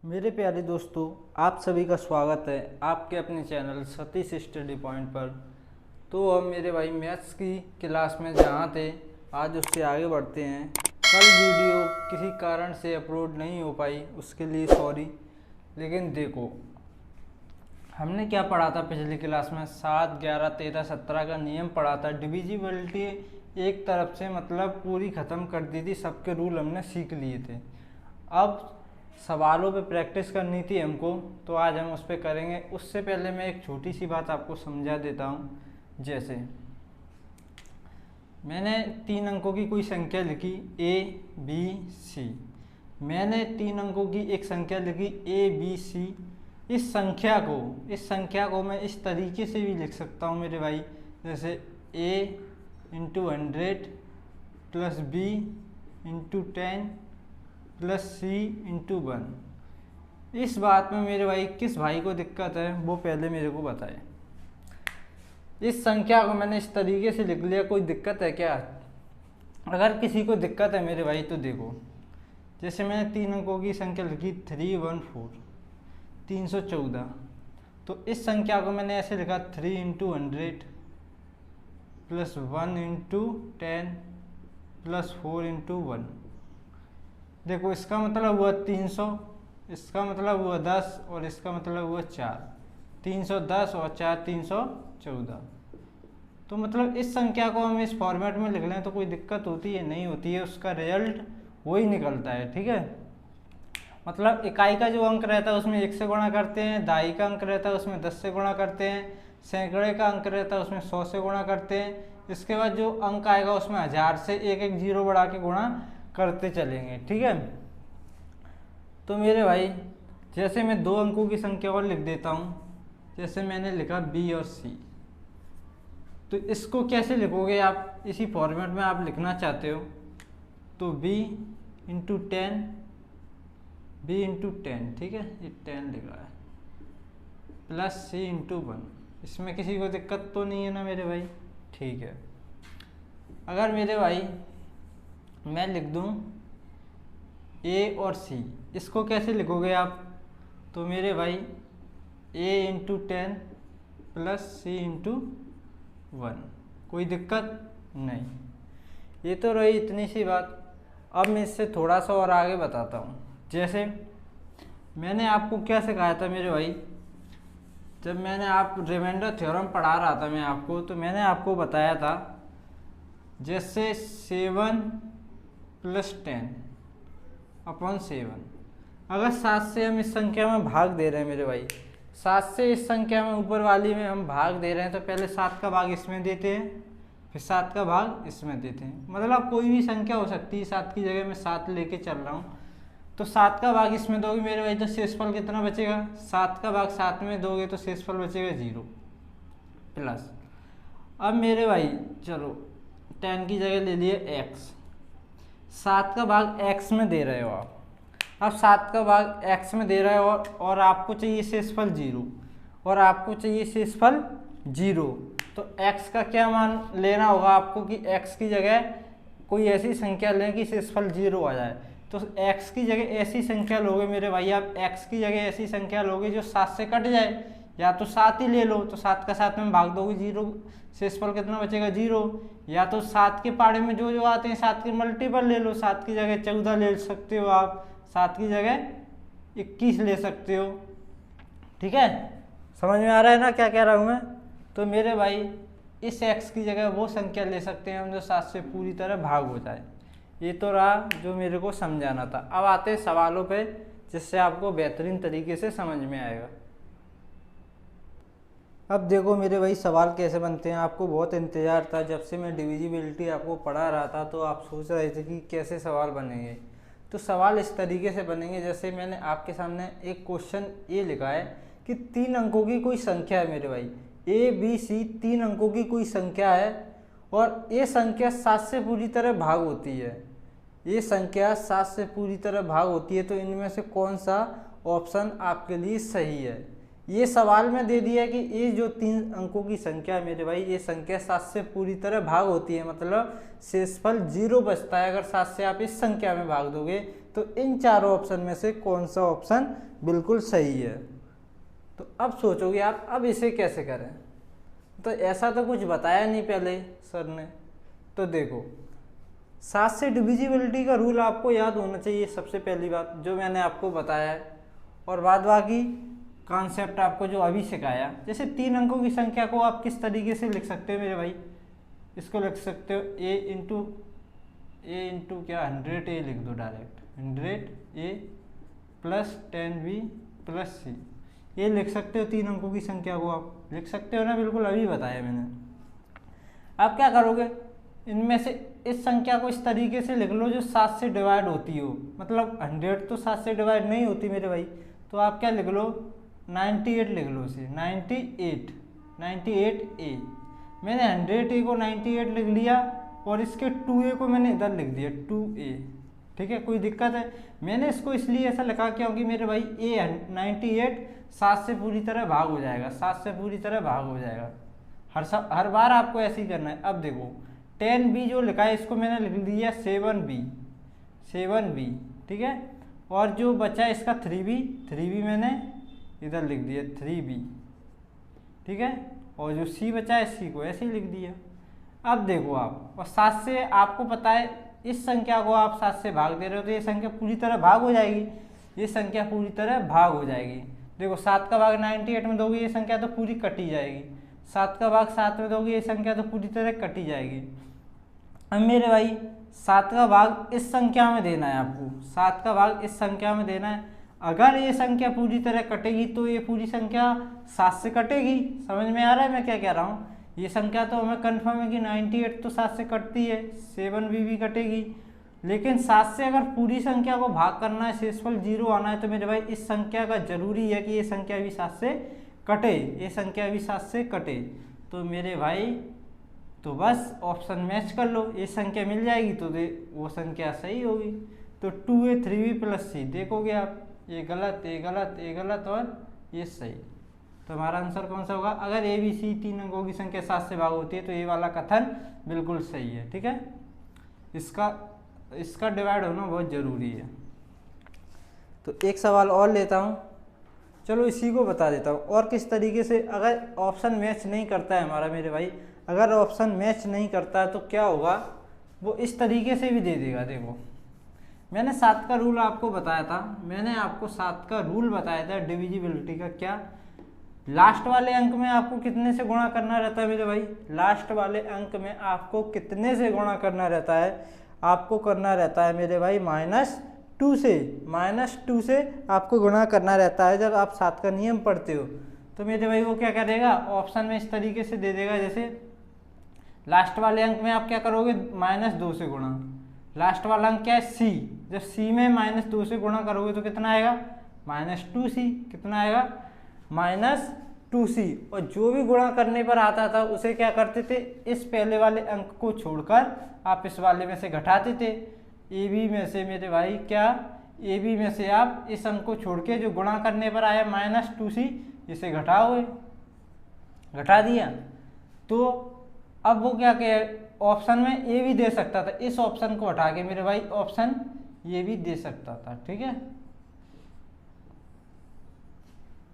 मेरे प्यारे दोस्तों, आप सभी का स्वागत है आपके अपने चैनल सतीश स्टडी पॉइंट पर। तो हम मेरे भाई मैथ्स की क्लास में जहाँ थे आज उससे आगे बढ़ते हैं। कल वीडियो किसी कारण से अपलोड नहीं हो पाई, उसके लिए सॉरी। लेकिन देखो, हमने क्या पढ़ा था पिछली क्लास में? 7, 11, 13, 17 का नियम पढ़ा था। डिविजिबिलिटी एक तरफ से मतलब पूरी ख़त्म कर दी थी, सबके रूल हमने सीख लिए थे। अब सवालों पे प्रैक्टिस करनी थी हमको, तो आज हम उस पर करेंगे। उससे पहले मैं एक छोटी सी बात आपको समझा देता हूँ। जैसे मैंने 3 अंकों की कोई संख्या लिखी ABC। मैंने 3 अंकों की एक संख्या लिखी ABC। इस संख्या को मैं इस तरीके से भी लिख सकता हूँ मेरे भाई, जैसे A × 100 plus B × 10 plus C × 1। इस बात में मेरे भाई किस भाई को दिक्कत है वो पहले मेरे को बताए। इस संख्या को मैंने इस तरीके से लिख लिया, कोई दिक्कत है क्या? अगर किसी को दिक्कत है मेरे भाई तो देखो, जैसे मैंने 3 अंकों की संख्या लिखी 314 314। तो इस संख्या को मैंने ऐसे लिखा 3 × 100 प्लस 1 × 10 प्लस 4 × 1। देखो, इसका मतलब हुआ 300, इसका मतलब हुआ 10 और इसका मतलब हुआ 4। 310 और 4 314। तो मतलब इस संख्या को हम इस फॉर्मेट में लिख लें तो कोई दिक्कत होती है? नहीं होती है, उसका रिजल्ट वही निकलता है। ठीक है, मतलब इकाई का जो अंक रहता है उसमें 1 से गुणा करते हैं, दहाई का अंक रहता है उसमें 10 से गुणा करते हैं, सैकड़े का अंक रहता है उसमें 100 से गुणा करते हैं। इसके बाद जो अंक आएगा उसमें 1000 से एक एक जीरो बढ़ा के गुणा करते चलेंगे। ठीक है, तो मेरे भाई जैसे मैं 2 अंकों की संख्या और लिख देता हूँ, जैसे मैंने लिखा B और C। तो इसको कैसे लिखोगे आप? इसी फॉर्मेट में आप लिखना चाहते हो तो B × 10 B × 10, ठीक है, ये 10 लिखा है, प्लस C × 1। इसमें किसी को दिक्कत तो नहीं है ना मेरे भाई? ठीक है। अगर मेरे भाई मैं लिख दूं A और C, इसको कैसे लिखोगे आप? तो मेरे भाई A × 10 प्लस C × 1। कोई दिक्कत नहीं। ये तो रही इतनी सी बात। अब मैं इससे थोड़ा सा और आगे बताता हूँ। जैसे मैंने आपको क्या सिखाया था मेरे भाई, जब मैंने आप रिमाइंडर थ्योरम पढ़ा रहा था मैं आपको, तो मैंने आपको बताया था जैसे 7 + 10/7। अगर 7 से हम इस संख्या में भाग दे रहे हैं मेरे भाई, 7 से इस संख्या में ऊपर वाली में हम भाग दे रहे हैं, तो पहले 7 का भाग इसमें देते हैं, फिर 7 का भाग इसमें देते हैं। मतलब कोई भी संख्या हो सकती है, 7 की जगह मैं 7 लेके चल रहा हूँ। तो 7 का भाग इसमें दोगे मेरे भाई तो शेषफल कितना बचेगा? 7 का भाग 7 में दोगे तो शेषफल बचेगा 0 प्लस। अब मेरे भाई चलो 10 की जगह ले लिए x। 7 का भाग x में दे रहे हो आप। अब 7 का भाग x में दे रहे हो और आपको चाहिए शेषफल 0 और आपको चाहिए शेषफल 0। तो x का क्या मान लेना होगा आपको कि x की जगह कोई ऐसी संख्या लें कि शेषफल 0 आ जाए। तो x की जगह ऐसी संख्या लोगे मेरे भाई, आप x की जगह ऐसी संख्या लोगे जो 7 से कट जाए, या तो 7 ही ले लो, तो 7 का 7 में भाग दोगे 0, शेषफल कितना बचेगा 0। या तो 7 के पाड़े में जो जो आते हैं 7 के मल्टीपल ले लो, 7 की जगह 14 ले सकते हो आप, 7 की जगह 21 ले सकते हो। ठीक है, समझ में आ रहा है ना क्या कह रहा हूँ मैं? तो मेरे भाई इस x की जगह वो संख्या ले सकते हैं हम जो 7 से पूरी तरह भाग हो जाए। ये तो रहा जो मेरे को समझाना था। अब आते हैं सवालों पे, जिससे आपको बेहतरीन तरीके से समझ में आएगा। अब देखो मेरे भाई सवाल कैसे बनते हैं। आपको बहुत इंतज़ार था, जब से मैं डिविजिबिलिटी आपको पढ़ा रहा था तो आप सोच रहे थे कि कैसे सवाल बनेंगे। तो सवाल इस तरीके से बनेंगे, जैसे मैंने आपके सामने एक क्वेश्चन ये लिखा है कि 3 अंकों की कोई संख्या है मेरे भाई, ABC 3 अंकों की कोई संख्या है और ये संख्या 7 से पूरी तरह भाग होती है। ये संख्या 7 से पूरी तरह भाग होती है, तो इनमें से कौन सा ऑप्शन आपके लिए सही है? ये सवाल में दे दिया कि ये जो 3 अंकों की संख्या है मेरे भाई, ये संख्या 7 से पूरी तरह भाग होती है, मतलब शेषफल 0 बचता है। अगर 7 से आप इस संख्या में भाग दोगे तो इन चारों ऑप्शन में से कौन सा ऑप्शन बिल्कुल सही है। तो अब सोचोगे आप अब इसे कैसे करें, तो ऐसा तो कुछ बताया नहीं पहले सर ने। तो देखो 7 से डिविजिबिलिटी का रूल आपको याद होना चाहिए सबसे पहली बात, जो मैंने आपको बताया है, और बाद बाकी कॉन्सेप्ट आपको जो अभी सिखाया। जैसे 3 अंकों की संख्या को आप किस तरीके से लिख सकते हो मेरे भाई, इसको लिख सकते हो ए इंटू क्या 100A लिख दो direct, 100A plus 10B plus C, ये लिख सकते हो। 3 अंकों की संख्या को आप लिख सकते हो ना, बिल्कुल अभी बताया मैंने। आप क्या करोगे, इनमें से इस संख्या को इस तरीके से लिख लो जो 7 से डिवाइड होती हो, मतलब 100 तो 7 से डिवाइड नहीं होती मेरे भाई, तो आप क्या लिख लो 98 लिख लो इसे, 98A। मैंने 100A को 98 लिख लिया और इसके 2A को मैंने इधर लिख दिया 2A, ठीक है। कोई दिक्कत है, मैंने इसको इसलिए ऐसा लिखा क्योंकि मेरे भाई A 98 7 से पूरी तरह भाग हो जाएगा, 7 से पूरी तरह भाग हो जाएगा। हर बार आपको ऐसे ही करना है। अब देखो 10B जो लिखा है इसको मैंने लिख दिया 7B, ठीक है। और जो बचा इसका 3B मैंने इधर लिख दिया 3B, ठीक है। और जो C बचा है C को ऐसे ही लिख दिया। अब देखो आप, और 7 से आपको पता है इस संख्या को आप 7 से भाग दे रहे हो तो ये संख्या पूरी तरह भाग हो जाएगी, ये संख्या पूरी तरह भाग हो जाएगी। देखो 7 का भाग 98 में दोगे ये संख्या तो पूरी कटी जाएगी, 7 का भाग 7 में दोगे ये संख्या तो पूरी तरह कटी जाएगी। अब मेरे भाई 7 का भाग इस संख्या में देना है आपको, 7 का भाग इस संख्या में देना है। अगर ये संख्या पूरी तरह कटेगी तो ये पूरी संख्या 7 से कटेगी। समझ में आ रहा है मैं क्या कह रहा हूँ? ये संख्या तो हमें कंफर्म है कि 98 तो 7 से कटती है, 7B भी कटेगी। लेकिन 7 से अगर पूरी संख्या को भाग करना है, शेषफल 0 आना है, तो मेरे भाई इस संख्या का जरूरी है कि ये संख्या भी 7 से कटे, ये संख्या भी 7 से कटे। तो मेरे भाई तो बस ऑप्शन मैच कर लो, ये संख्या मिल जाएगी तो वो संख्या सही होगी। तो 2A 3B प्लस C देखोगे आप, ये गलत, ये गलत, ये गलत और ये सही। तो हमारा आंसर कौन सा होगा? अगर A B C 3 अंकों की संख्या 7 से भाग होती है तो ये वाला कथन बिल्कुल सही है, ठीक है। इसका डिवाइड होना बहुत ज़रूरी है। तो एक सवाल और लेता हूँ, चलो इसी को बता देता हूँ। और किस तरीके से अगर ऑप्शन मैच नहीं करता है हमारा मेरे भाई, अगर ऑप्शन मैच नहीं करता है तो क्या होगा, वो इस तरीके से भी दे देगा। देखो मैंने 7 का रूल आपको बताया था, मैंने आपको 7 का रूल बताया था डिविजिबिलिटी का। क्या लास्ट वाले अंक में आपको कितने से गुणा करना रहता है मेरे भाई? लास्ट वाले अंक में आपको कितने से गुणा करना रहता है? आपको करना रहता है मेरे भाई -2 से, -2 से आपको गुणा करना रहता है जब आप 7 का नियम पढ़ते हो। तो मेरे भाई वो क्या करेगा, ऑप्शन में इस तरीके से दे देगा, जैसे लास्ट वाले अंक में आप क्या करोगे -2 से गुणा। लास्ट वाला अंक क्या है? C। जब C में -2 से गुणा करोगे तो कितना आएगा? -2C। कितना आएगा? -2C। और जो भी गुणा करने पर आता था उसे क्या करते थे, इस पहले वाले अंक को छोड़कर आप इस वाले में से घटाते थे। AB में से मेरे भाई क्या, AB में से आप इस अंक को छोड़ के जो गुणा करने पर आया -2C, इसे घटाओगे, घटा दिया। तो अब वो क्या कहे, ऑप्शन में ए भी दे सकता था, इस ऑप्शन को हटा के मेरे भाई ऑप्शन ये भी दे सकता था, ठीक है।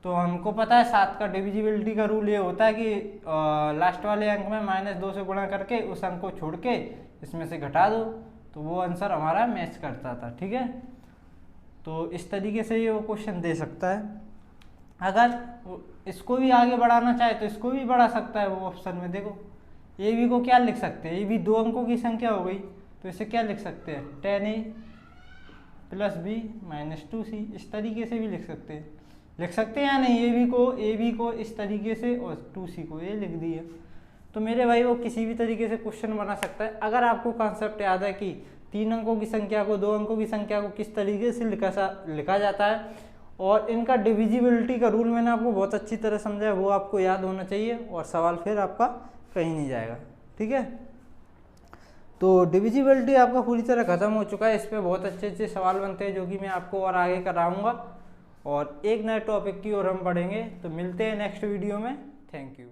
तो हमको पता है 7 का डिविजिबिलिटी का रूल ये होता है कि लास्ट वाले अंक में -2 से गुणा करके उस अंक को छोड़ के इसमें से घटा दो, तो वो आंसर हमारा मैच करता था, ठीक है। तो इस तरीके से ये वो क्वेश्चन दे सकता है। अगर इसको भी आगे बढ़ाना चाहे तो इसको भी बढ़ा सकता है वो ऑप्शन में। देखो ए बी को क्या लिख सकते हैं, ए बी 2 अंकों की संख्या हो गई, तो इसे क्या लिख सकते हैं, 10A प्लस B -2C। इस तरीके से भी लिख सकते हैं या नहीं? ए बी को इस तरीके से और 2C को ये लिख दिया। तो मेरे भाई वो किसी भी तरीके से क्वेश्चन बना सकता है। अगर आपको कॉन्सेप्ट याद है कि 3 अंकों की संख्या को 2 अंकों की संख्या को किस तरीके से लिखा जाता है, और इनका डिविजिबिलिटी का रूल मैंने आपको बहुत अच्छी तरह समझाया, वो आपको याद होना चाहिए और सवाल फिर आपका कहीं नहीं जाएगा, ठीक है। तो डिविजिबिलिटी आपका पूरी तरह खत्म हो चुका है। इस पे बहुत अच्छे अच्छे सवाल बनते हैं जो कि मैं आपको और आगे कराऊंगा, और एक नए टॉपिक की ओर हम बढ़ेंगे। तो मिलते हैं नेक्स्ट वीडियो में। Thank you.